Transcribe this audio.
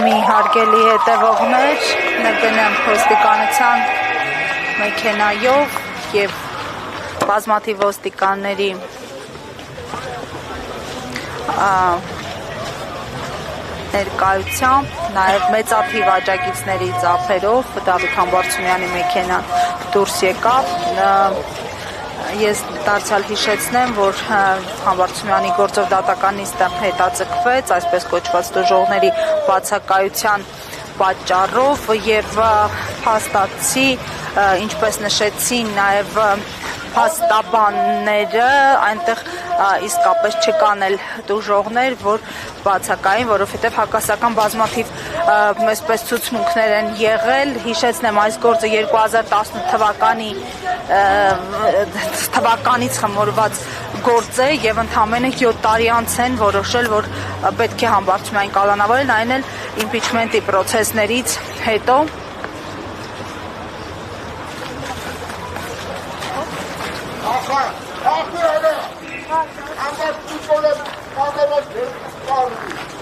մի հարգելի հետևողներ, ներկայացնում ոստիկանության մեքենայով եւ բազմաթիվ ոստիկանների ներկայությամբ, նաեւ մեծաթիվ աջակիցների ծափերով Դավիթ Համբարձումյանի մեքենան դուրս եկավ։ Ես դարձյալ հիշեցնեմ, որ Համբարձումյանի գործով դատական նիստը հետաձգվեց այսպես կոչված դժողների բացակայության պատճառով եւ փաստացի, ինչպես նշեցին նաեւ փաստաբանները, այնտեղ իսկապես չկան էլ դժողներ, որ բացակային, որովհետև հակասական բազմաթիվ այսպես ցուցմունքներ են եղել։ Հիշեցնեմ, այս գործը 2018 թվականից խմորված գործ է եւ ընդամենը 7 տարի անց են որոշել, որ պետք է Համբարձումյանին կալանավորել, այն էլ իմպիչմենտի պրոցեսներից հետո։ I'm not